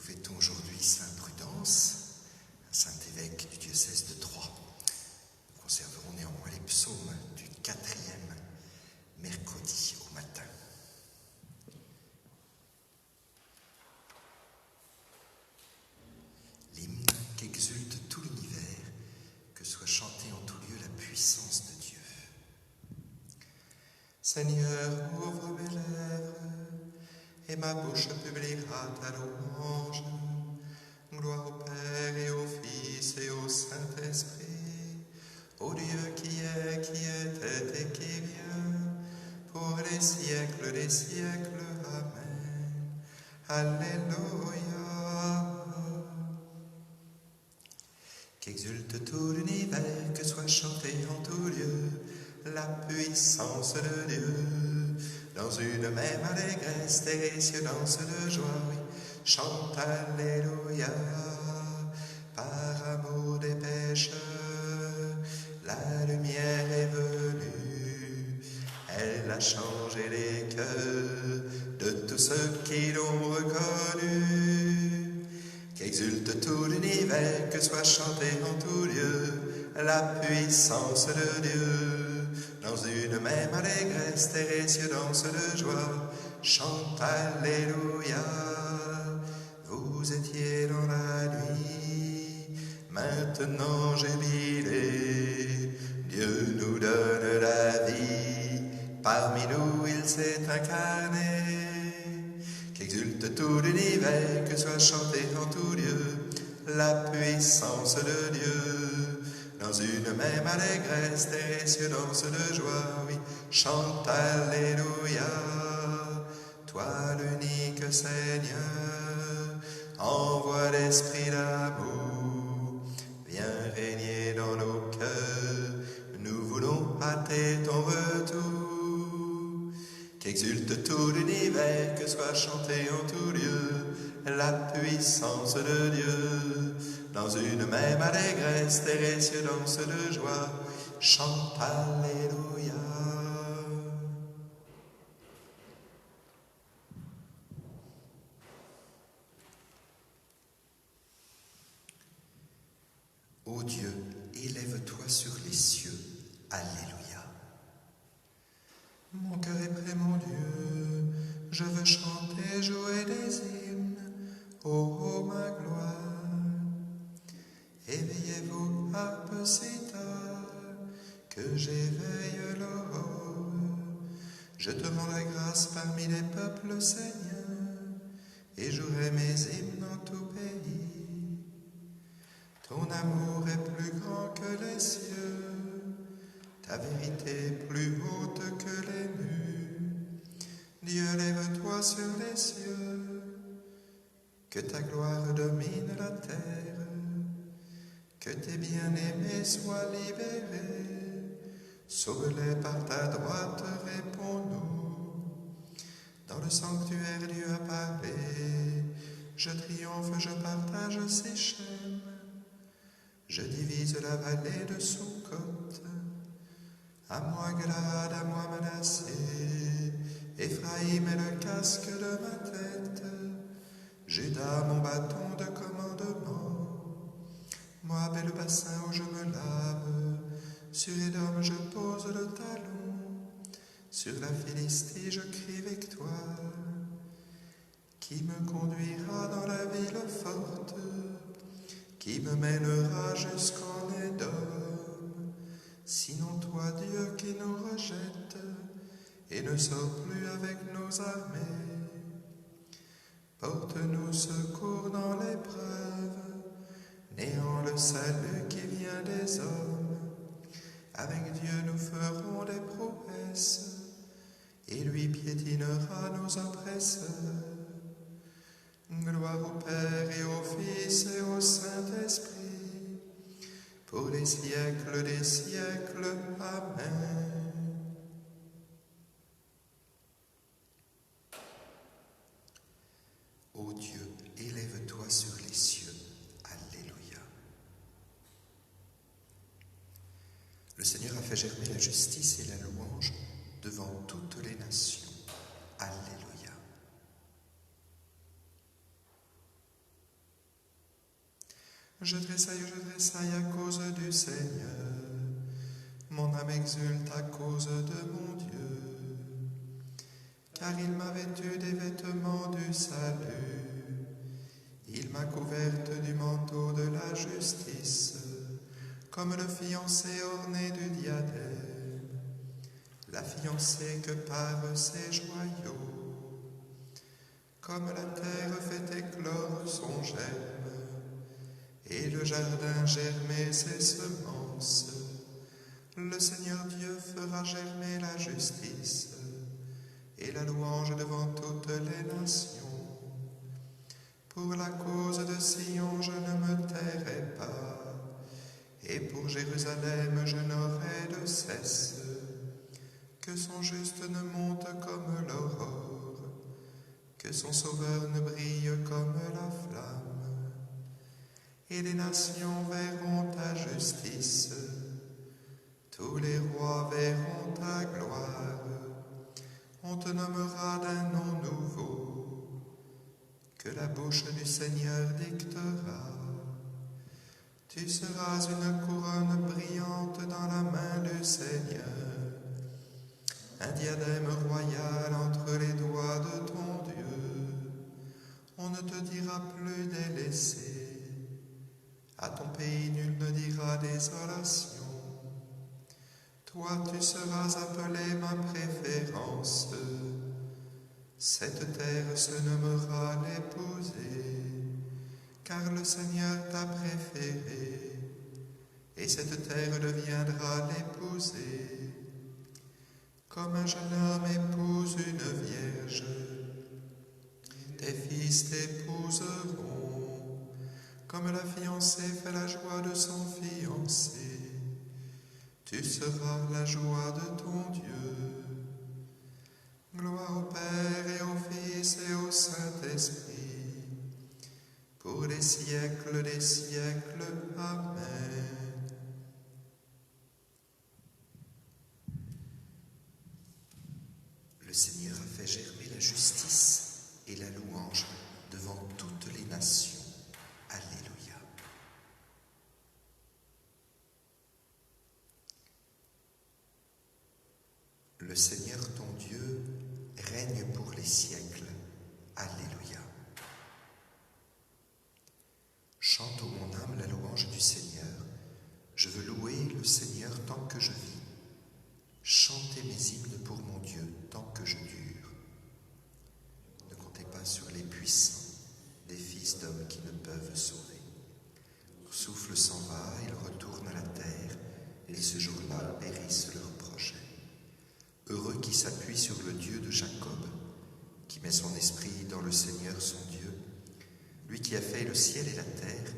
Nous fêtons aujourd'hui Saint Prudence, un saint évêque du diocèse de Troyes. Nous conserverons néanmoins les psaumes du 4e mercredi au matin. L'hymne qu'exulte tout l'univers, que soit chantée en tout lieu la puissance de Dieu. Seigneur, ouvre mes lèvres, et ma bouche publiera ta louange. Gloire au Père et au Fils et au Saint-Esprit, au Dieu qui était et qui vient, pour les siècles des siècles. Amen. Alléluia. Qu'exulte tout l'univers, que soit chanté en tout lieu la puissance de Dieu. Dans une même allégresse, tes cieux dansent de joie, oui, chante Alléluia. Par amour des pécheurs, la lumière est venue. Elle a changé les cœurs de tous ceux qui l'ont reconnu. Qu'exulte tout l'univers, que soit chanté en tout lieu la puissance de Dieu. Dans une même allégresse, tes cieux dansent de joie, chante Alléluia. Vous étiez dans la nuit, maintenant jubilez. Dieu nous donne la vie, parmi nous il s'est incarné. Qu'exulte tout l'univers, que soit chanté en tout lieu la puissance de Dieu. Dans une même allégresse, tes cieux dansent de joie, oui, chante Alléluia. Toi l'unique Seigneur, envoie l'esprit d'amour, viens régner dans nos cœurs, nous voulons hâter ton retour. Qu'exulte tout l'univers, que soit chanté en tout lieu la puissance de Dieu. Dans une même allégresse, tes cieux dansent de joie, chante Alléluia. Ô Dieu, élève-toi sur les cieux, Alléluia. Mon cœur est prêt, mon Dieu, je veux chanter, jouer des hymnes, ô ma gloire. Éveillez-vous, harpes si tard, que j'éveille l'aurore. Je te rends la grâce parmi les peuples, Seigneur, et jouerai mes hymnes en tout pays. Ton amour est plus grand que les cieux, ta vérité plus haute que les murs. Dieu, lève-toi sur les cieux, que ta gloire domine la terre. Que tes bien-aimés soient libérés, sauve-les par ta droite, réponds-nous. Dans le sanctuaire, Dieu a parlé, je triomphe, je partage Sichem. Je divise la vallée de Sukkot. À moi Galad, à moi Manassé, Éphraïm est le casque de ma tête, Juda mon bâton de commandement. Moab est le bassin où je me lave, sur Édom je pose le talon, sur la Philistie je crie victoire. Qui me conduira dans la ville forte, qui me mènera jusqu'en Édom? Sinon toi, Dieu, qui nous rejette et ne sort plus avec nos armées. Porte-nous secours dans l'épreuve, néant le salut qui vient des hommes. Avec Dieu nous ferons des prouesses, et lui piétinera nos oppresseurs. Gloire au Père et au Fils et au Saint-Esprit, pour les siècles des siècles. Amen. Ô Dieu, élève-toi sur les cieux. Alléluia. Le Seigneur a fait germer la justice et la louange devant toutes les nations. Alléluia. Je tressaille à cause du Seigneur. Mon âme exulte à cause de mon Dieu. Car il m'a vêtu des vêtements du salut. Il m'a couverte du manteau de la justice, comme le fiancé orné du diadème, la fiancée que parent ses joyaux. Comme la terre fait éclore son germe, et le jardin germer ses semences, le Seigneur Dieu fera germer la justice et la louange devant toutes les nations. Pour la cause de Sion, je ne me tairai pas, et pour Jérusalem, je n'aurai de cesse. Que son juste ne monte comme l'aurore, que son sauveur ne brille comme la flamme. Et les nations verront ta justice, tous les rois verront ta gloire. On te nommera d'un nom nouveau, que la bouche du Seigneur dictera. Tu seras une couronne brillante dans la main du Seigneur, un diadème royal entre les doigts de ton Dieu. On ne te dira plus délaissé, à ton pays nul ne dira désolation. Toi tu seras appelé ma préférence, cette terre se nommera l'épousée, car le Seigneur t'a préféré, et cette terre deviendra l'épousée. Comme un jeune homme épouse une vierge, tes fils t'épouseront, comme la fiancée fait la joie de son fiancé. Tu seras la joie de ton Dieu. Gloire au Père et au Fils et au Saint-Esprit, pour les siècles des siècles. Amen. Le Seigneur a fait germer la justice et la louange devant toutes les nations. Alléluia. Le Seigneur ton Dieu règne pour les siècles. Alléluia. Chante, ô mon âme, la louange du Seigneur. Je veux louer le Seigneur tant que je vis. Chantez mes hymnes pour mon Dieu tant que je dure. Ne comptez pas sur les puissants, des fils d'hommes qui ne peuvent sauver. Leur souffle s'en va, ils retournent à la terre, et ce jour-là périssent leurs projets. Heureux qui s'appuie sur le Dieu de Jacob, qui met son esprit dans le Seigneur son Dieu, lui qui a fait le ciel et la terre,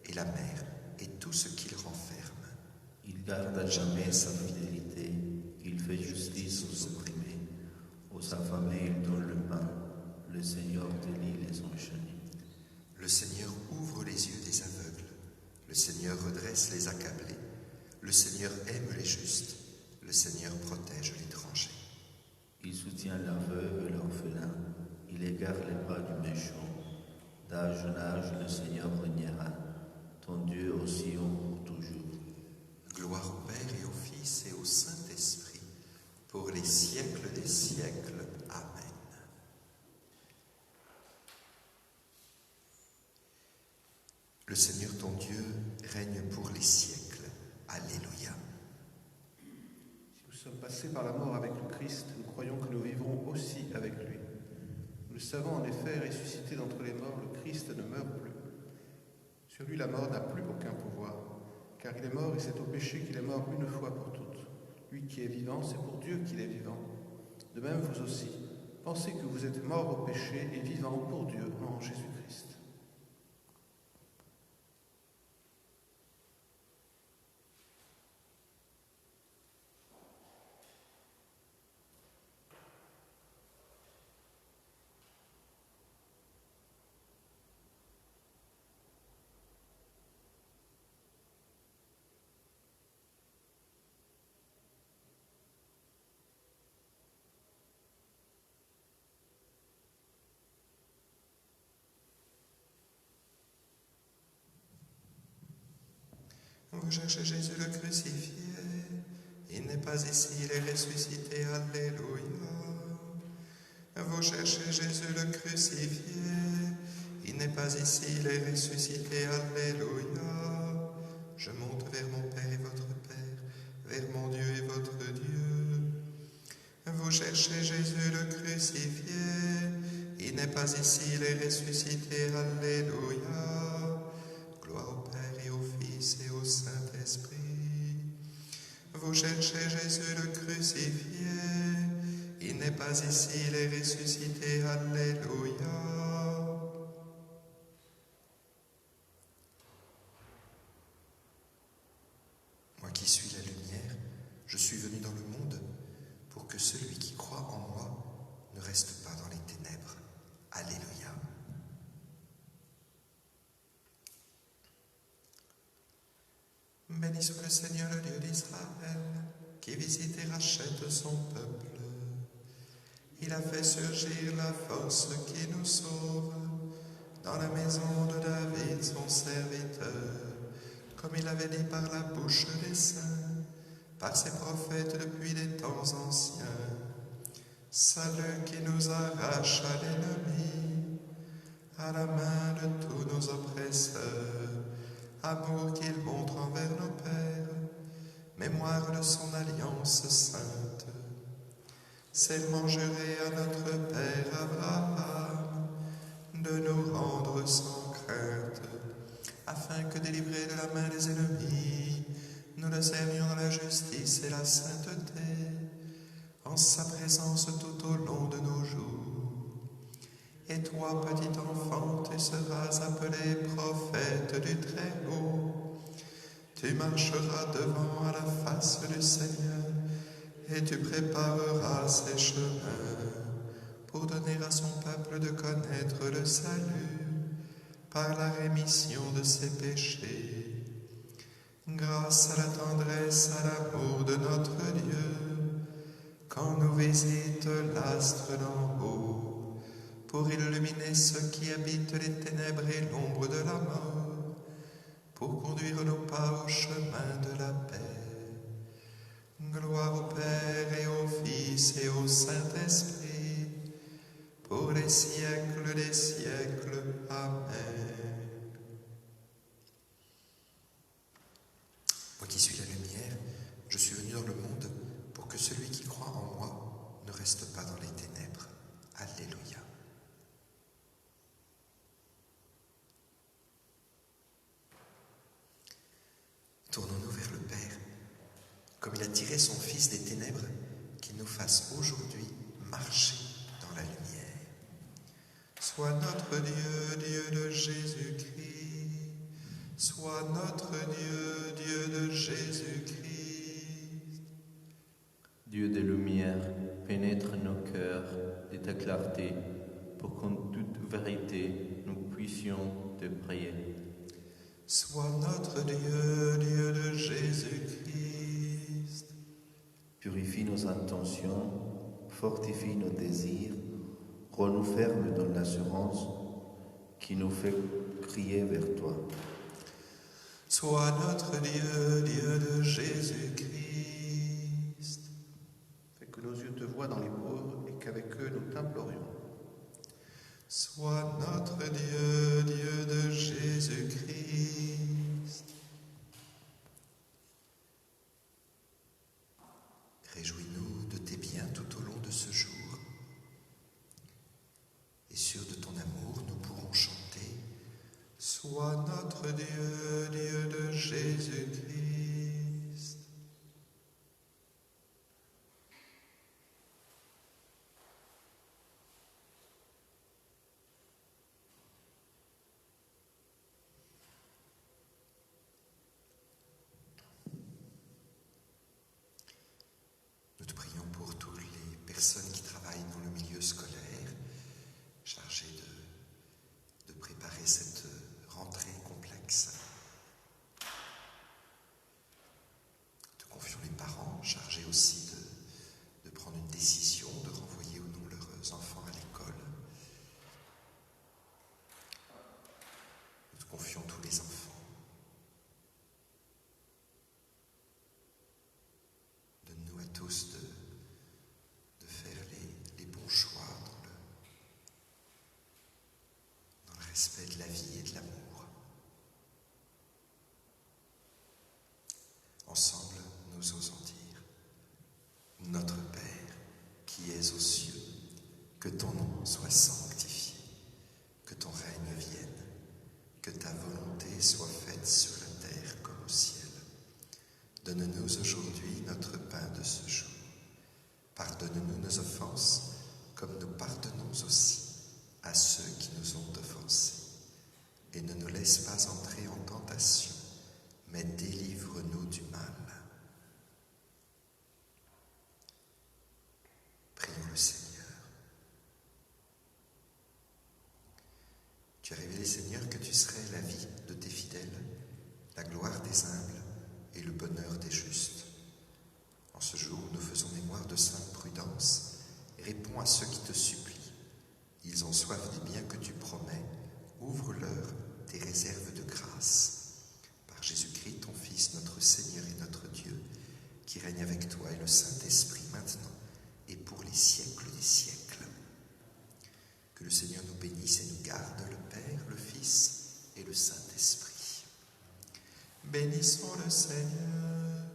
et la mer, et tout ce qu'il renferme. Il garde à jamais sa fidélité, il fait justice aux opprimés, aux affamés il donne le pain, le Seigneur délie les enchaînés. Le Seigneur ouvre les yeux des aveugles, le Seigneur redresse les accablés, le Seigneur aime les justes, le Seigneur protège l'étranger. Il soutient la veuve et l'orphelin, il égare les pas du méchant. D'âge en âge, le Seigneur régnera, ton Dieu au Sion pour toujours. Gloire au Père et au Fils et au Saint-Esprit, pour les siècles des siècles. Amen. Le Seigneur ton Dieu règne pour les siècles. Alléluia. Si nous sommes passés par la mort avec le Christ, nous croyons que nous vivrons aussi avec lui. Nous le savons en effet, ressuscité d'entre les morts, le Christ ne meurt plus. Sur lui, la mort n'a plus aucun pouvoir, car il est mort et c'est au péché qu'il est mort une fois pour toutes. Lui qui est vivant, c'est pour Dieu qu'il est vivant. De même, vous aussi, pensez que vous êtes morts au péché et vivants pour Dieu en Jésus-Christ. Vous cherchez Jésus le crucifié. Il n'est pas ici, il est ressuscité. Alléluia. Vous cherchez Jésus le crucifié. Il n'est pas ici, il est ressuscité. Alléluia. Je monte vers mon Père et votre Père, vers mon Dieu et votre Dieu. Vous cherchez Jésus le crucifié. Il n'est pas ici, il est ressuscité. Alléluia. Gloire au Père et au Fils et au Saint-Esprit. Vous cherchez Jésus le crucifié. Il n'est pas ici, il est ressuscité. Alléluia. Moi qui suis la lumière, je suis venu dans le monde pour que celui qui croit en moi ne reste pas dans les ténèbres. Alléluia. Béni soit le Seigneur, le Dieu d'Israël, qui visite et rachète son peuple. Il a fait surgir la force qui nous sauve dans la maison de David, son serviteur, comme il avait dit par la bouche des saints, par ses prophètes depuis des temps anciens. Salut qui nous arrache à l'ennemi, à la main de tous nos oppresseurs, amour qu'il montre envers nos pères, mémoire de son alliance sainte. Seulement juré à notre Père Abraham de nous rendre sans crainte, afin que délivrés de la main des ennemis, nous le servions dans la justice et la sainteté, en sa présence tout au long de nos jours. Et toi, petit enfant, tu seras appelé prophète du Très-Haut. Tu marcheras devant à la face du Seigneur, et tu prépareras ses chemins pour donner à son peuple de connaître le salut par la rémission de ses péchés. Grâce à la tendresse, à l'amour de notre Dieu, quand nous visite l'astre d'en haut, pour illuminer ceux qui habitent les ténèbres et l'ombre de la mort, pour conduire nos pas au chemin de la paix. Gloire au Père et au Fils et au Saint-Esprit, pour les siècles des siècles. Amen. Moi qui suis la lumière, je suis venu dans le monde pour que celui qui croit en moi ne reste pas dans les ténèbres. Alléluia. Tournons-nous vers le Père. Comme il a tiré son Fils des ténèbres, qu'il nous fasse aujourd'hui marcher dans la lumière. Sois notre Dieu, Dieu de Jésus-Christ. Sois notre Dieu, Dieu de Jésus-Christ. Dieu des lumières, pénètre nos cœurs de ta clarté, pour qu'en toute vérité nous puissions te prier. Sois notre Dieu, Dieu de Jésus-Christ. Purifie nos intentions, fortifie nos désirs, rends-nous fermes dans l'assurance qui nous fait crier vers toi. Sois notre Dieu, Dieu de Jésus-Christ. Fais que nos yeux te voient dans les pauvres et qu'avec eux nous t'implorions. Sois notre Dieu, Dieu de Jésus-Christ. Réjouis-nous de tes biens tout au long de ce jour. Et sûrs de ton amour, nous pourrons chanter « Sois notre Dieu, Dieu de Jésus-Christ ». Nous te prions pour toutes les personnes qui travaillent dans le milieu scolaire, chargées de préparer cette rentrée complexe. Te confions les parents, chargés aussi de prendre une décision, de renvoyer ou non leurs enfants à l'école. Nous te confions tous les enfants. respect de la vie et de l'amour. Ensemble, nous osons dire: Notre Père, qui es aux cieux, que ton nom soit sanctifié, que ton règne vienne, que ta volonté soit faite sur la terre comme au ciel. Donne-nous aujourd'hui notre pain de ce jour. Pardonne-nous nos offenses, comme nous pardonnons aussi à ceux qui nous ont offensés. Et ne nous laisse pas entrer en tentation, mais délivre-nous du mal. Prions le Seigneur. Tu as révélé, Seigneur, que tu serais la vie de tes fidèles, la gloire des humbles et le bonheur des justes. En ce jour où nous faisons mémoire de sainte Prudence, réponds à ceux qui te supplient. Ils ont soif des biens que tu promets, ouvre-leur tes réserves de grâce. Par Jésus-Christ, ton Fils, notre Seigneur et notre Dieu, qui règne avec toi et le Saint-Esprit maintenant et pour les siècles des siècles. Que le Seigneur nous bénisse et nous garde, le Père, le Fils et le Saint-Esprit. Bénissons le Seigneur,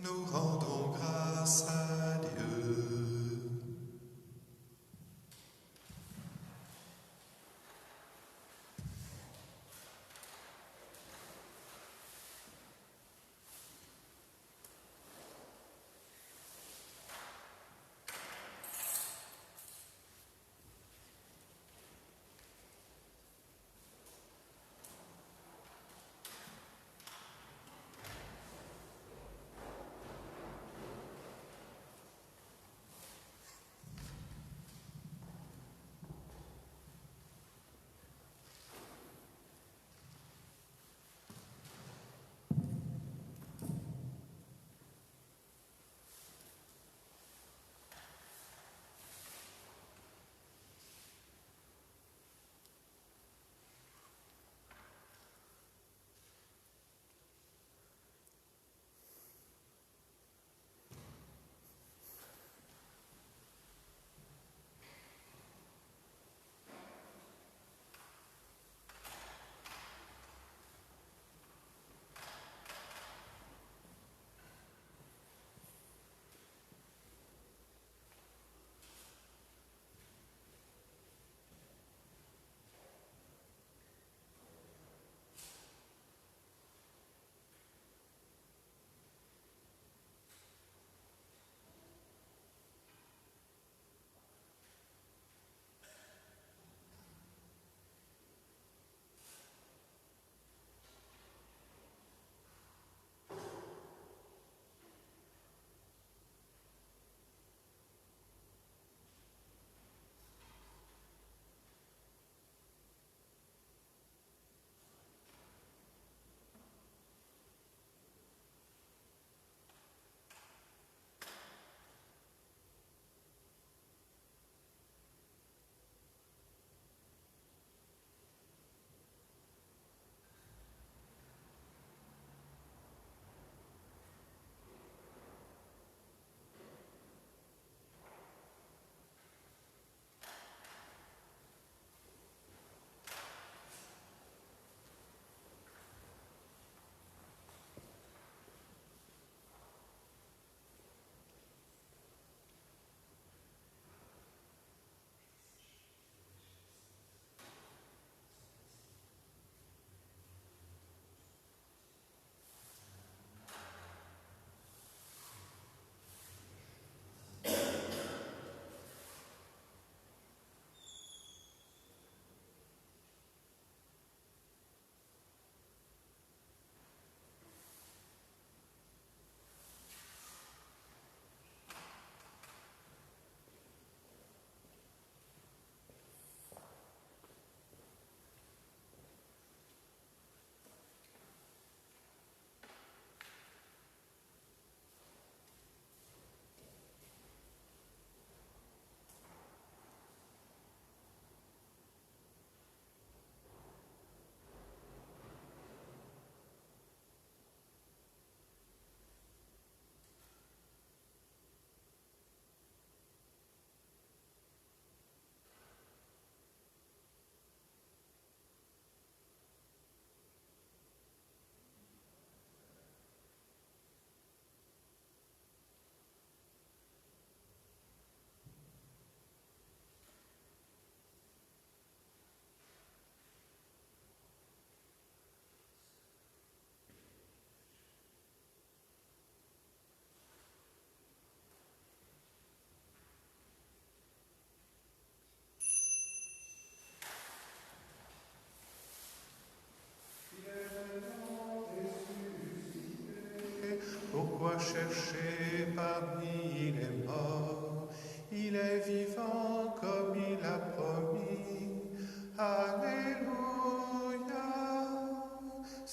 nous rendons grâce à Dieu.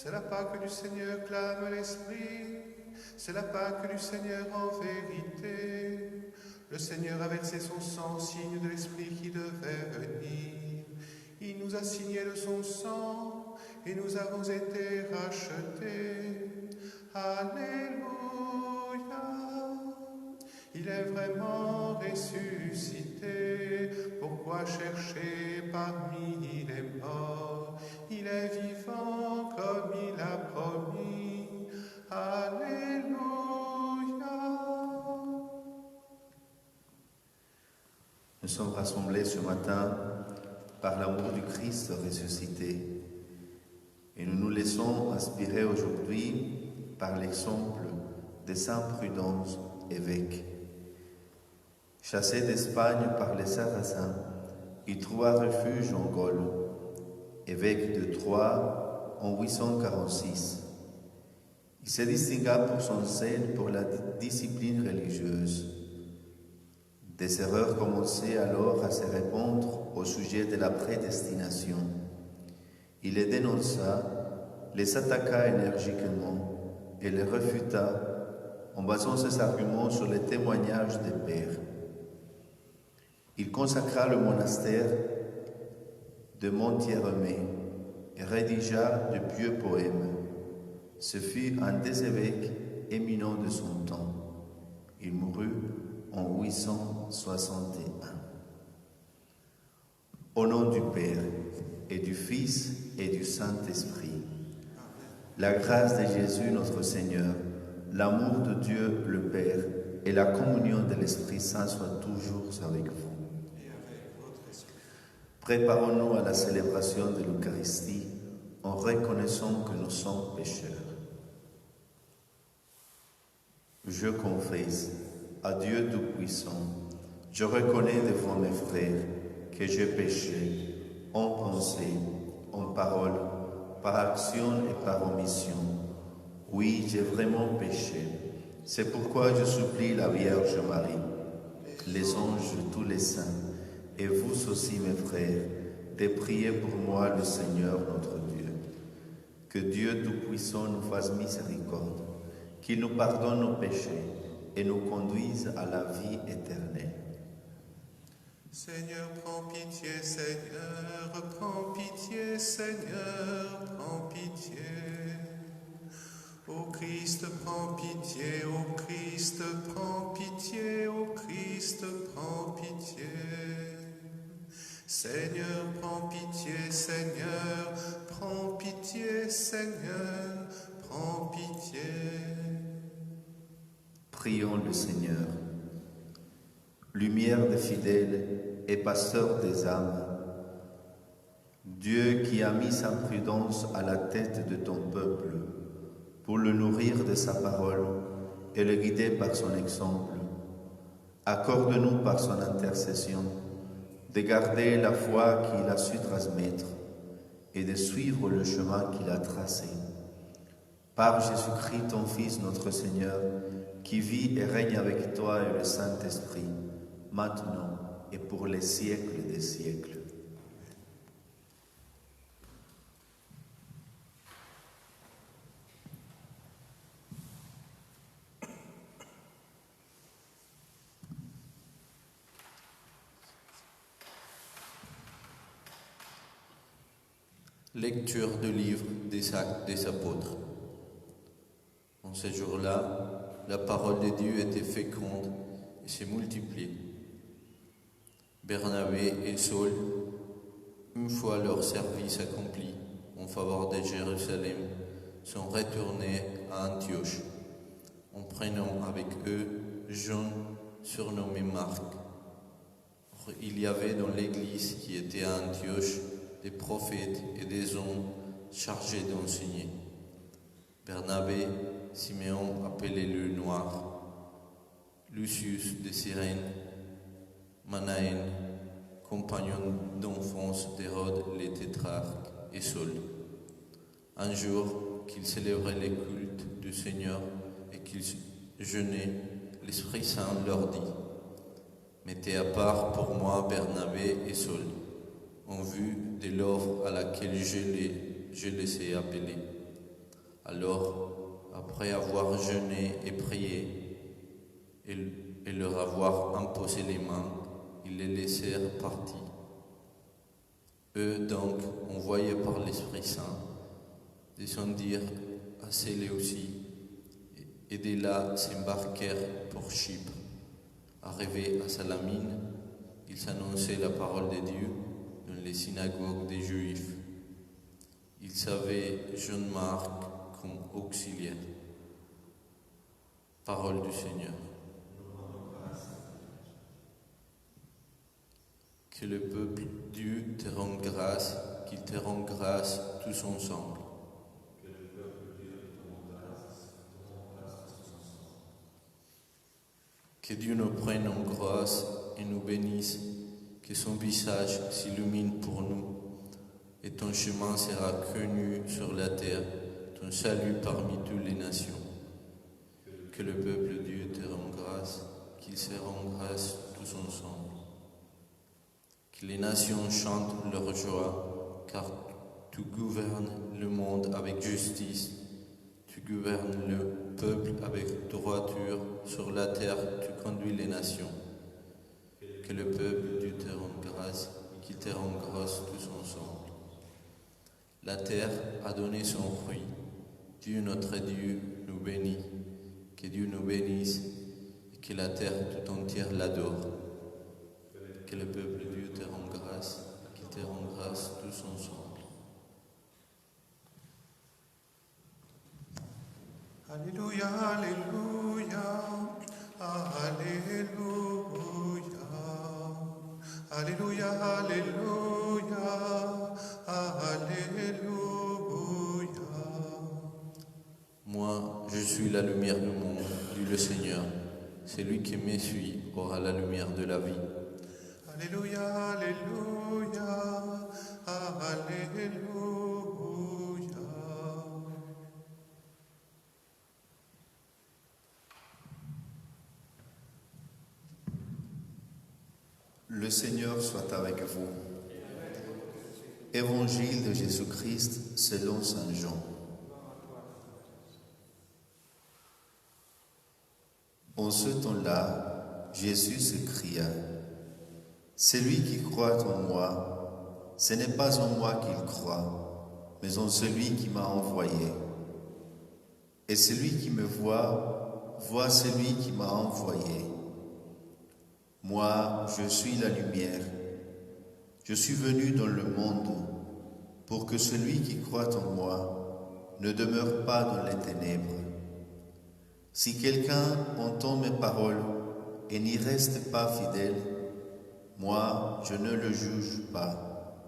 C'est la Pâque du Seigneur, clame l'Esprit. C'est la Pâque du Seigneur en vérité. Le Seigneur a versé son sang, signe de l'Esprit qui devait venir. Il nous a signé de son sang et nous avons été rachetés. Alléluia. Il est vraiment ressuscité. Pourquoi chercher parmi les morts? Il est vivant comme il a promis. Alléluia. Nous sommes rassemblés ce matin par l'amour du Christ ressuscité et nous nous laissons inspirer aujourd'hui par l'exemple de Saint Prudence, évêque. Chassé d'Espagne par les Sarrasins, il trouva refuge en Gaule, évêque de Troyes en 846. Il se distingua pour son zèle pour la discipline religieuse. Des erreurs commençaient alors à se répandre au sujet de la prédestination. Il les dénonça, les attaqua énergiquement et les refuta en basant ses arguments sur les témoignages des pères. Il consacra le monastère de Montieremé et rédigea de pieux poèmes. Ce fut un des évêques éminents de son temps. Il mourut en 861. Au nom du Père et du Fils et du Saint-Esprit, la grâce de Jésus notre Seigneur, l'amour de Dieu le Père et la communion de l'Esprit Saint soient toujours avec vous. Préparons-nous à la célébration de l'Eucharistie en reconnaissant que nous sommes pécheurs. Je confesse à Dieu Tout-Puissant, je reconnais devant mes frères que j'ai péché en pensée, en parole, par action et par omission. Oui, j'ai vraiment péché. C'est pourquoi je supplie la Vierge Marie, les anges, tous les saints, et vous aussi, mes frères, de prier pour moi le Seigneur notre Dieu. Que Dieu Tout-Puissant nous fasse miséricorde, qu'il nous pardonne nos péchés et nous conduise à la vie éternelle. Seigneur, prends pitié, Seigneur, prends pitié, Seigneur, prends pitié. Ô Christ, prends pitié, ô Christ, prends pitié, ô Christ, prends pitié. Seigneur, prends pitié, Seigneur, prends pitié, Seigneur, prends pitié. Prions le Seigneur. Lumière des fidèles et pasteur des âmes, Dieu qui a mis sa prudence à la tête de ton peuple pour le nourrir de sa parole et le guider par son exemple, accorde-nous par son intercession de garder la foi qu'il a su transmettre et de suivre le chemin qu'il a tracé. Par Jésus-Christ, ton Fils, notre Seigneur, qui vit et règne avec toi et le Saint-Esprit, maintenant et pour les siècles des siècles. Lecture du livre des Actes des Apôtres. En ce jour-là, la parole de Dieu était féconde et se multipliait. Barnabé et Saul, une fois leur service accompli en faveur de Jérusalem, sont retournés à Antioche, en prenant avec eux Jean, surnommé Marc. Or, il y avait dans l'église qui était à Antioche des prophètes et des hommes chargés d'enseigner. Barnabé, Siméon appelé le Noir, Lucius de Cyrène, Manaën, compagnon d'enfance d'Hérode le tétrarque, et Saul. Un jour qu'ils célébraient les cultes du Seigneur et qu'ils jeûnaient, l'Esprit Saint leur dit: mettez à part pour moi Barnabé et Saul, en vue de l'œuvre à laquelle je les ai appelés. Alors, après avoir jeûné et prié, et leur avoir imposé les mains, ils les laissèrent partir. Eux donc, envoyés par l'Esprit Saint, descendirent à Séleucie, et de là s'embarquèrent pour Chypre. Arrivés à Salamine, ils annonçaient la parole de Dieu dans les synagogues des Juifs. Ils avaient Jean-Marc comme auxiliaire. Parole du Seigneur. Que le peuple Dieu te rende grâce, qu'il te rende grâce tous ensemble. Que Dieu nous prenne en grâce et nous bénisse, que son visage s'illumine pour nous, et ton chemin sera connu sur la terre, ton salut parmi toutes les nations. Que le peuple Dieu te rende grâce, qu'il se rende grâce tous ensemble. Que les nations chantent leur joie, car tu gouvernes le monde avec justice. Tu gouvernes le peuple avec droiture. Sur la terre, tu conduis les nations. Que le peuple Dieu te rende grâce, qu'il te rende grâce tous ensemble. La terre a donné son fruit. Dieu, notre Dieu, nous bénit. Que Dieu nous bénisse et que la terre tout entière l'adore. Que le peuple Dieu te rende grâce, qu'il te rende grâce tous ensemble. Alléluia, Alléluia, Alléluia, Alléluia, Alléluia, Alléluia. Moi, je suis la lumière du monde, dit le Seigneur. Celui qui me suit aura la lumière de la vie. Alléluia, Alléluia, Alléluia. Le Seigneur soit avec vous. Évangile de Jésus-Christ selon saint Jean. En ce temps-là, Jésus s'écria, « Celui qui croit en moi, ce n'est pas en moi qu'il croit, mais en celui qui m'a envoyé. Et celui qui me voit, voit celui qui m'a envoyé. Moi, je suis la lumière. Je suis venu dans le monde pour que celui qui croit en moi ne demeure pas dans les ténèbres. Si quelqu'un entend mes paroles et n'y reste pas fidèle, moi, je ne le juge pas,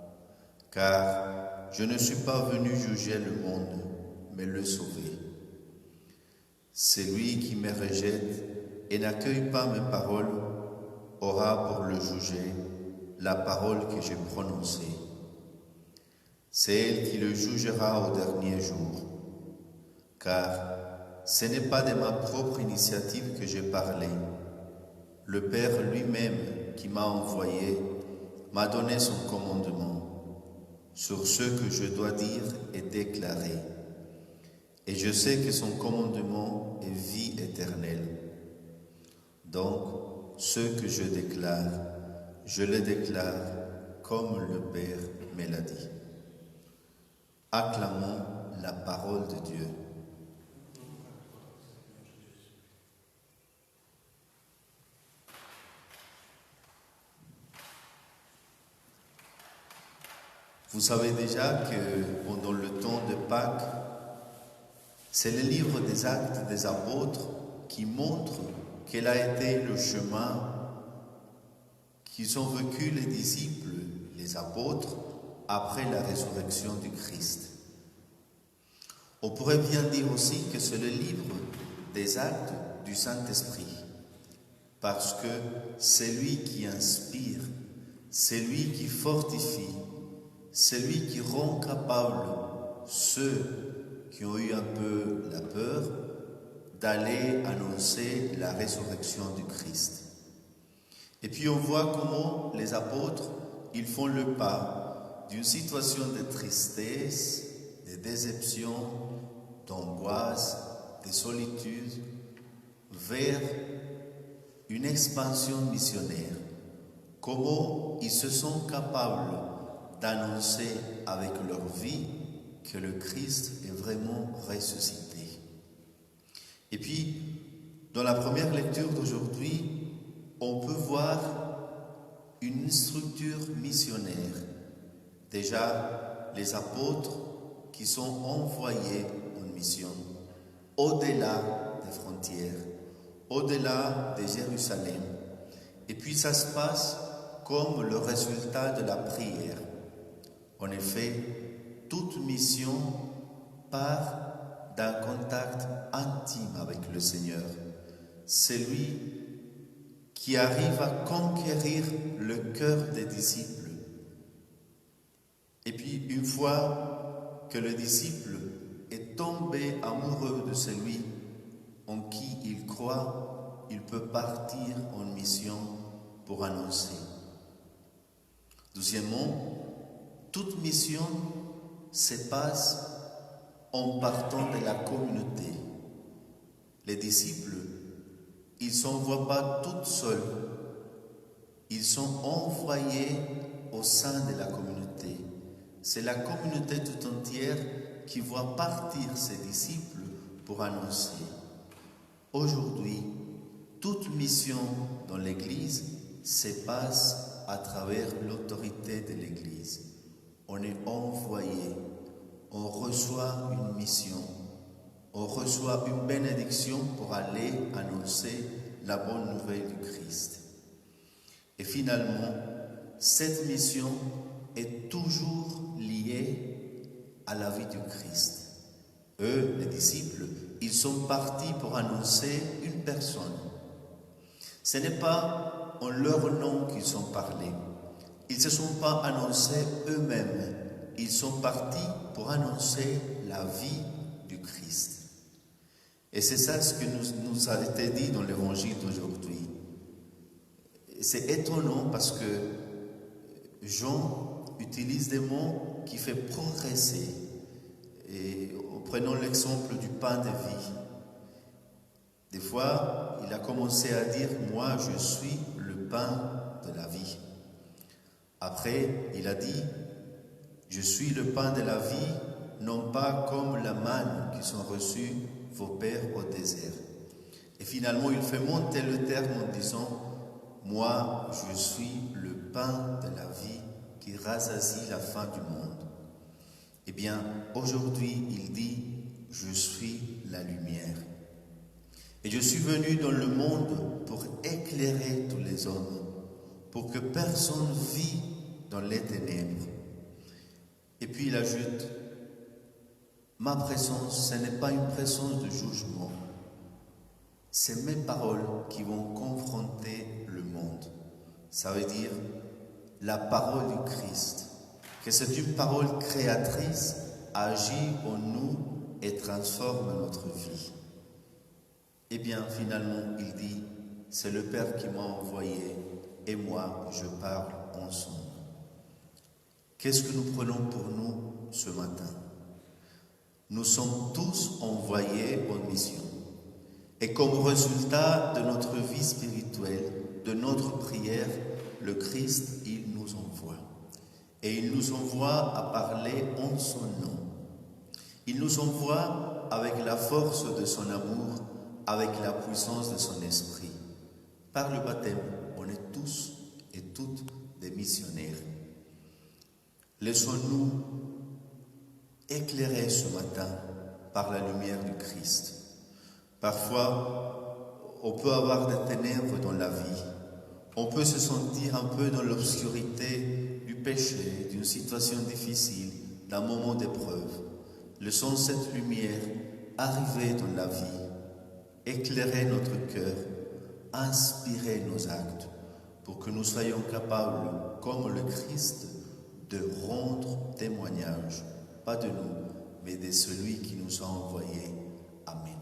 car je ne suis pas venu juger le monde, mais le sauver. Celui qui me rejette et n'accueille pas mes paroles aura pour le juger la parole que j'ai prononcée. C'est elle qui le jugera au dernier jour, car ce n'est pas de ma propre initiative que j'ai parlé. Le Père lui-même qui m'a envoyé m'a donné son commandement sur ce que je dois dire et déclarer. Et je sais que son commandement est vie éternelle. Donc, ce que je déclare, je le déclare comme le Père me l'a dit. Acclamons la parole de Dieu. Vous savez déjà que pendant le temps de Pâques, c'est le livre des Actes des Apôtres qui montre quel a été le chemin qu'ils ont vécu les disciples, les apôtres, après la résurrection du Christ. On pourrait bien dire aussi que c'est le livre des actes du Saint-Esprit, parce que c'est lui qui inspire, c'est lui qui fortifie, c'est lui qui rend capable ceux qui ont eu un peu la peur d'aller annoncer la résurrection du Christ. Et puis on voit comment les apôtres, ils font le pas d'une situation de tristesse, de déception, d'angoisse, de solitude, vers une expansion missionnaire. Comment ils se sont capables d'annoncer avec leur vie que le Christ est vraiment ressuscité. Et puis, dans la première lecture d'aujourd'hui, on peut voir une structure missionnaire. Déjà, les apôtres qui sont envoyés en mission, au-delà des frontières, au-delà de Jérusalem. Et puis ça se passe comme le résultat de la prière. En effet, toute mission part d'un contact intime avec le Seigneur. C'est lui qui arrive à conquérir le cœur des disciples. Et puis, une fois que le disciple est tombé amoureux de celui en qui il croit, il peut partir en mission pour annoncer. Deuxièmement, toute mission se passe en partant de la communauté. Les disciples, ils ne s'envoient pas tout seuls, ils sont envoyés au sein de la communauté. C'est la communauté tout entière qui voit partir ses disciples pour annoncer. Aujourd'hui, toute mission dans l'Église se passe à travers l'autorité de l'Église. On est envoyé, on reçoit une mission, on reçoit une bénédiction pour aller annoncer la bonne nouvelle du Christ. Et finalement, cette mission est toujours liée à la vie du Christ. Eux, les disciples, ils sont partis pour annoncer une personne. Ce n'est pas en leur nom qu'ils sont parlés. Ils ne se sont pas annoncés eux-mêmes. Ils sont partis pour annoncer la vie du Christ. Et c'est ça ce que nous a été dit dans l'évangile d'aujourd'hui. C'est étonnant parce que Jean utilise des mots qui font progresser. Et prenons l'exemple du pain de vie. Des fois, il a commencé à dire « Moi, je suis le pain de la vie ». Après, il a dit « Je suis le pain de la vie, non pas comme la manne qui sont reçus vos pères au désert. » Et finalement, il fait monter le terme en disant « Moi, je suis le pain de la vie qui rassasie la faim du monde. » Eh bien, aujourd'hui, il dit « Je suis la lumière. » Et je suis venu dans le monde pour éclairer tous les hommes, pour que personne vit dans les ténèbres. Et puis il ajoute, ma présence, ce n'est pas une présence de jugement, c'est mes paroles qui vont confronter le monde. Ça veut dire la parole du Christ, que c'est une parole créatrice, agit en nous et transforme notre vie. Eh bien, finalement, il dit, c'est le Père qui m'a envoyé et moi, je parle en son nom. Qu'est-ce que nous prenons pour nous ce matin? Nous sommes tous envoyés en mission. Et comme résultat de notre vie spirituelle, de notre prière, le Christ, il nous envoie. Et il nous envoie à parler en son nom. Il nous envoie avec la force de son amour, avec la puissance de son esprit. Par le baptême, on est tous et toutes des missionnaires. Laissons-nous éclairer ce matin par la lumière du Christ. Parfois, on peut avoir des ténèbres dans la vie. On peut se sentir un peu dans l'obscurité du péché, d'une situation difficile, d'un moment d'épreuve. Laissons cette lumière arriver dans la vie, éclairer notre cœur, inspirer nos actes, pour que nous soyons capables, comme le Christ, de rendre témoignage, pas de nous, mais de celui qui nous a envoyés. Amen.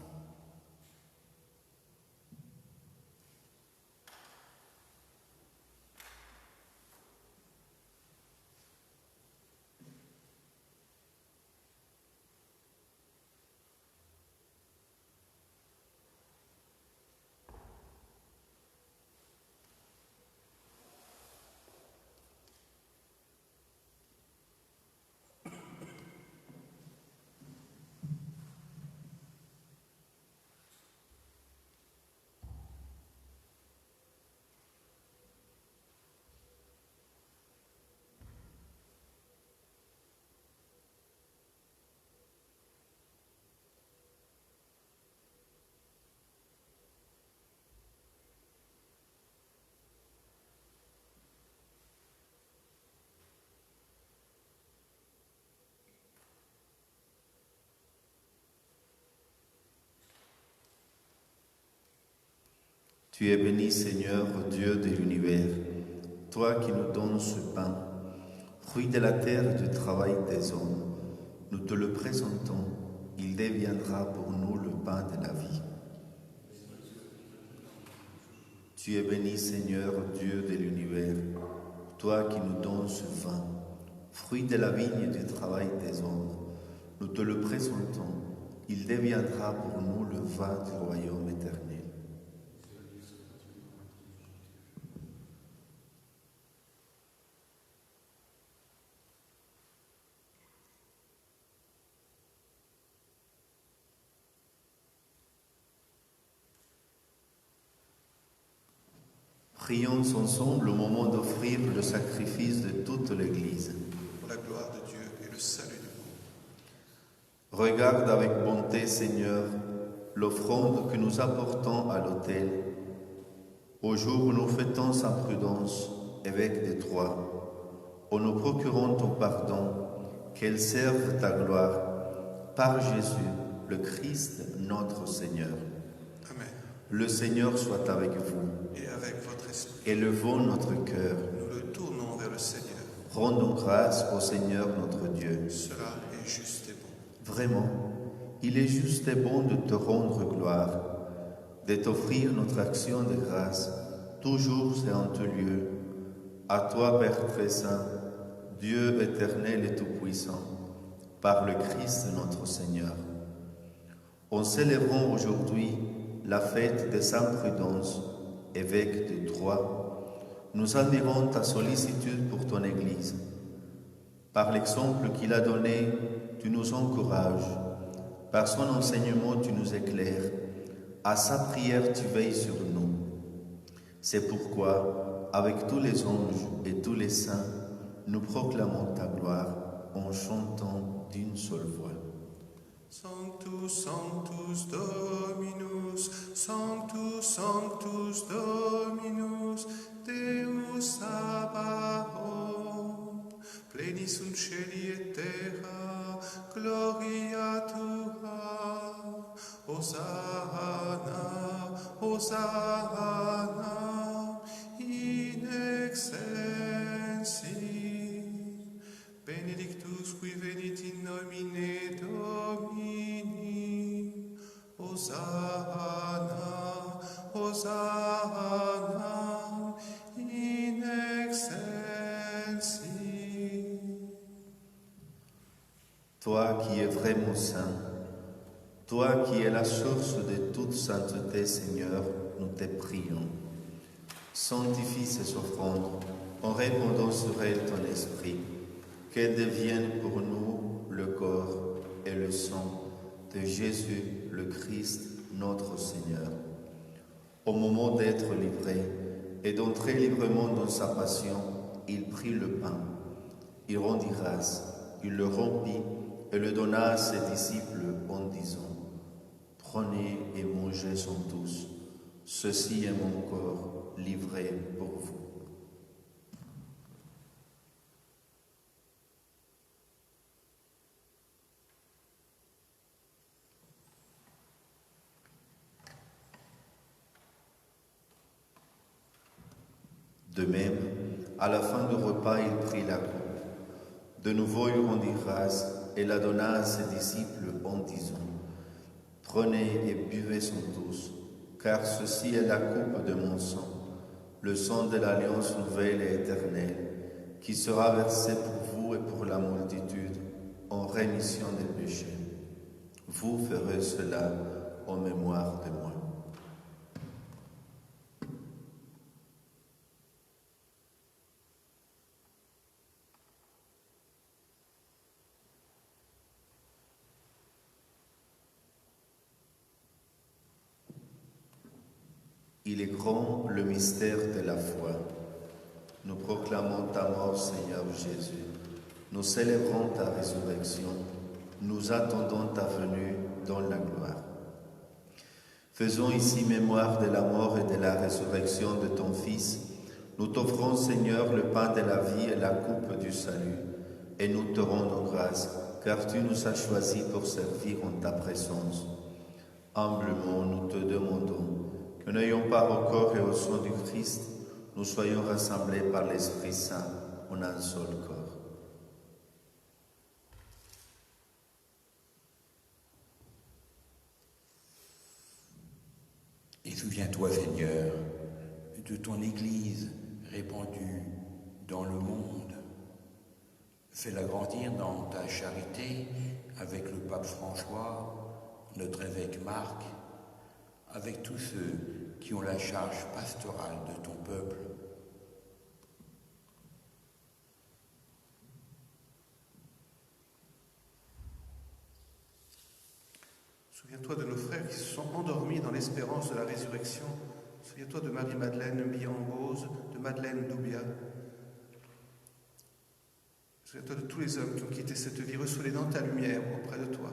Tu es béni, Seigneur, Dieu de l'univers, toi qui nous donnes ce pain, fruit de la terre et du travail des hommes. Nous te le présentons, il deviendra pour nous le pain de la vie. Tu es béni, Seigneur, Dieu de l'univers, toi qui nous donnes ce vin, fruit de la vigne et du travail des hommes. Nous te le présentons, il deviendra pour nous le vin du royaume éternel. Prions ensemble au moment d'offrir le sacrifice de toute l'Église. Pour la gloire de Dieu et le salut du monde. Regarde avec bonté, Seigneur, l'offrande que nous apportons à l'autel. Au jour où nous fêtons sa prudence, évêque de Troyes, où nous procurons ton pardon, qu'elle serve ta gloire, par Jésus, le Christ, notre Seigneur. Amen. Le Seigneur soit avec vous. Et avec votre esprit, Élevons notre cœur. nous le tournons vers le Seigneur. Rendons grâce au Seigneur notre Dieu. Cela est juste et bon. Vraiment, il est juste et bon de te rendre gloire, de t'offrir notre action de grâce, toujours et en tout lieu. À toi, Père très saint, Dieu éternel et tout-puissant, par le Christ notre Seigneur. En célébrant aujourd'hui la fête de Sainte Prudence, évêque de Troyes, nous admirons ta sollicitude pour ton Église. Par l'exemple qu'il a donné, tu nous encourages. Par son enseignement, tu nous éclaires. À sa prière, tu veilles sur nous. C'est pourquoi, avec tous les anges et tous les saints, nous proclamons ta gloire en chantant d'une seule voix. Sanctus, Sanctus Dominus, Sanctus, Sanctus Dominus, Deus Sabaoth, plenis sunt celi et terra, gloria tua, Hosanna, Hosanna, in excelsis, benedictus qui venit in nomine Domini, Hosanna, Hosanna, in excelsis. Toi qui es vraiment saint, toi qui es la source de toute sainteté, Seigneur, nous te prions. Sanctifie ces offrandes en répandant sur elles ton esprit, qu'elles deviennent pour nous le corps et le sang de Jésus, le Christ, notre Seigneur. Au moment d'être livré et d'entrer librement dans sa passion, il prit le pain, il rendit grâce, il le rompit et le donna à ses disciples en disant : « Prenez et mangez-en tous, ceci est mon corps livré pour vous. » De même, à la fin du repas, il prit la coupe. De nouveau, il rendit grâce et la donna à ses disciples en disant : « Prenez et buvez-en tous, car ceci est la coupe de mon sang, le sang de l'alliance nouvelle et éternelle, qui sera versé pour vous et pour la multitude en rémission des péchés. Vous ferez cela en mémoire de moi. » Il est grand le mystère de la foi. Nous proclamons ta mort, Seigneur Jésus. Nous célébrons ta résurrection. Nous attendons ta venue dans la gloire. Faisons ici mémoire de la mort et de la résurrection de ton Fils. Nous t'offrons, Seigneur, le pain de la vie et la coupe du salut. Et nous te rendons grâce, car tu nous as choisis pour servir en ta présence. Humblement, nous te demandons que n'ayant pas au corps et au sang du Christ, nous soyons rassemblés par l'Esprit Saint en un seul corps. Et souviens-toi, Seigneur, de ton Église répandue dans le monde. Fais-la grandir dans ta charité avec le pape François, notre évêque Marc, avec tous ceux qui ont la charge pastorale de ton peuple. Souviens-toi de nos frères qui se sont endormis dans l'espérance de la résurrection. Souviens-toi de Marie-Madeleine Biambose, de Madeleine Doubia. Souviens-toi de tous les hommes qui ont quitté cette vie. Reçois-les dans ta lumière auprès de toi.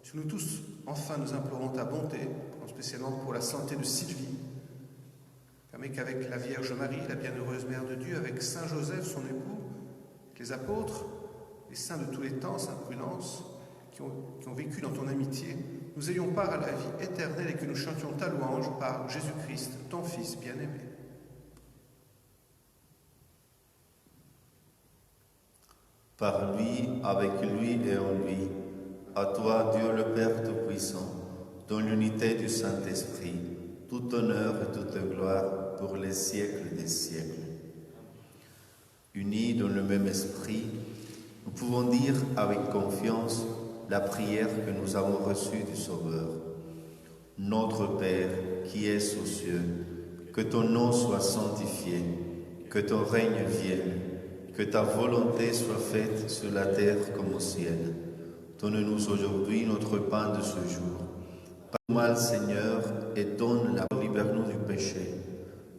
Sur nous tous, enfin, nous implorons ta bonté, spécialement pour la santé de Sylvie. Permets qu'avec la Vierge Marie, la bienheureuse Mère de Dieu, avec Saint Joseph, son époux, les apôtres, les saints de tous les temps, Saint Prudence, qui ont vécu dans ton amitié, nous ayons part à la vie éternelle et que nous chantions ta louange par Jésus-Christ, ton Fils bien-aimé. Par lui, avec lui et en lui, à toi, Dieu le Père Tout-Puissant, dans l'unité du Saint-Esprit, tout honneur et toute gloire pour les siècles des siècles. Unis dans le même esprit, nous pouvons dire avec confiance la prière que nous avons reçue du Sauveur. Notre Père, qui es aux cieux, que ton nom soit sanctifié, que ton règne vienne, que ta volonté soit faite sur la terre comme au ciel. Donne-nous aujourd'hui notre pain de ce jour. Pardonne-nous mal, Seigneur, et donne-la, libère-nous du péché.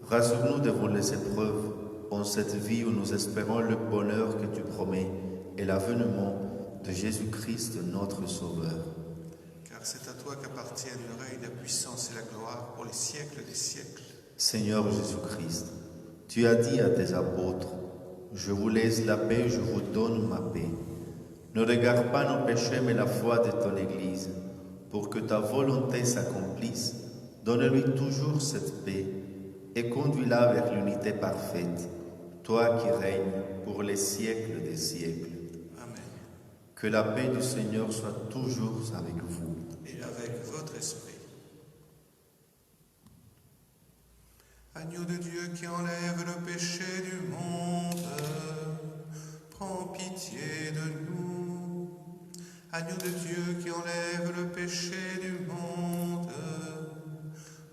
Rassure-nous devant les épreuves, en cette vie où nous espérons le bonheur que tu promets et l'avènement de Jésus-Christ, notre Sauveur. Car c'est à toi qu'appartiennent le règne, la puissance et la gloire pour les siècles des siècles. Seigneur Jésus-Christ, tu as dit à tes apôtres, « Je vous laisse la paix, je vous donne ma paix. » Ne regarde pas nos péchés, mais la foi de ton Église. Pour que ta volonté s'accomplisse, donne-lui toujours cette paix et conduis-la vers l'unité parfaite, toi qui règnes pour les siècles des siècles. Amen. Que la paix du Seigneur soit toujours avec vous. Et avec votre esprit. Agneau de Dieu qui enlève le péché du monde, prends pitié de nous. Agneau de Dieu qui enlève le péché du monde,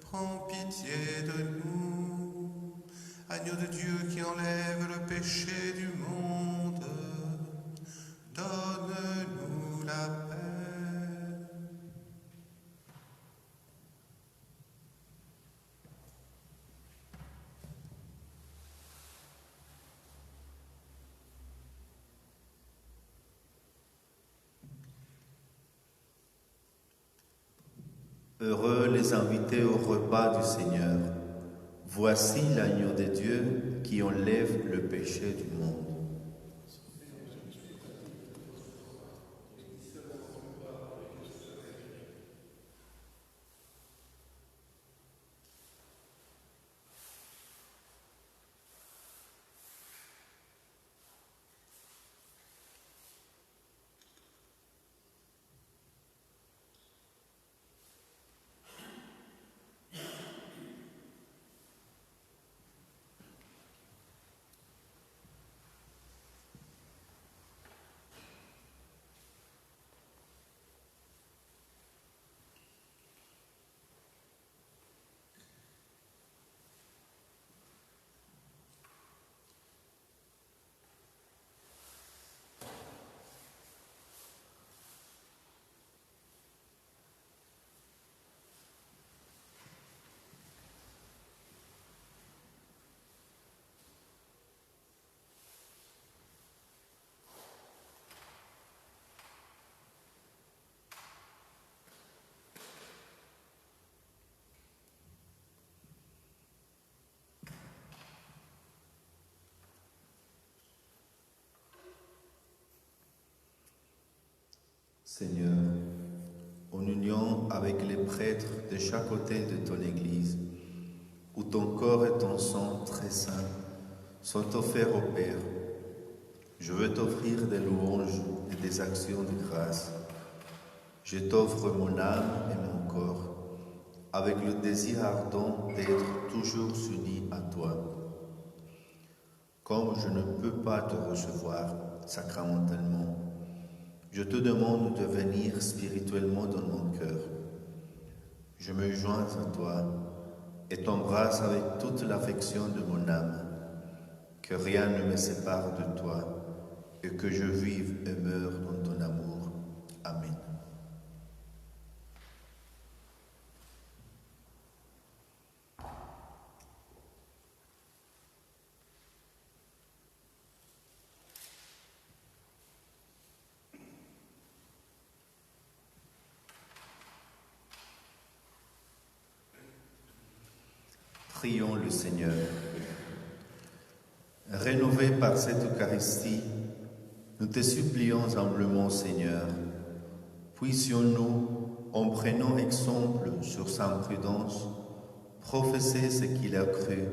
prends pitié de nous. Agneau de Dieu qui enlève le péché du monde, donne-nous la paix. Heureux les invités au repas du Seigneur. Voici l'agneau de Dieu qui enlève le péché du monde. Seigneur, en union avec les prêtres de chaque côté de ton Église, où ton corps et ton sang très saint sont offerts au Père. Je veux t'offrir des louanges et des actions de grâce. Je t'offre mon âme et mon corps, avec le désir ardent d'être toujours unis à toi. Comme je ne peux pas te recevoir sacramentellement, je te demande de venir spirituellement dans mon cœur. Je me joins à toi et t'embrasse avec toute l'affection de mon âme. Que rien ne me sépare de toi et que je vive et meure dans ton amour. Amen. Prions le Seigneur. Rénovés par cette Eucharistie, nous te supplions humblement, Seigneur, puissions-nous, en prenant exemple sur sa prudence, professer ce qu'il a cru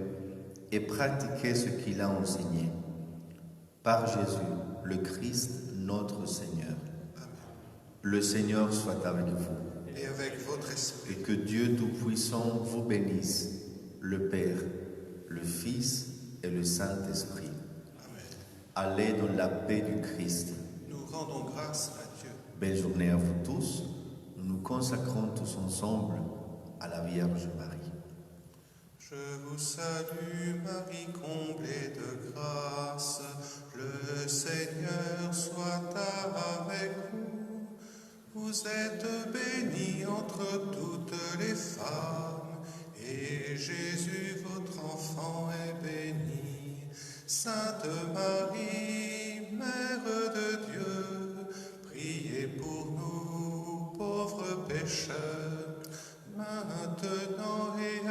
et pratiquer ce qu'il a enseigné. Par Jésus, le Christ, notre Seigneur. Amen. Le Seigneur soit avec vous. Et avec votre esprit. Et que Dieu Tout-Puissant vous bénisse, le Père, le Fils et le Saint-Esprit. Amen. Allez dans la paix du Christ. Nous rendons grâce à Dieu. Belle journée à vous tous. Nous nous consacrons tous ensemble à la Vierge Marie. Je vous salue, Marie, comblée de grâce. Le Seigneur soit avec vous. Vous êtes bénie entre toutes les femmes, et Jésus, votre enfant, est béni. Sainte Marie, Mère de Dieu, priez pour nous, pauvres pécheurs, maintenant et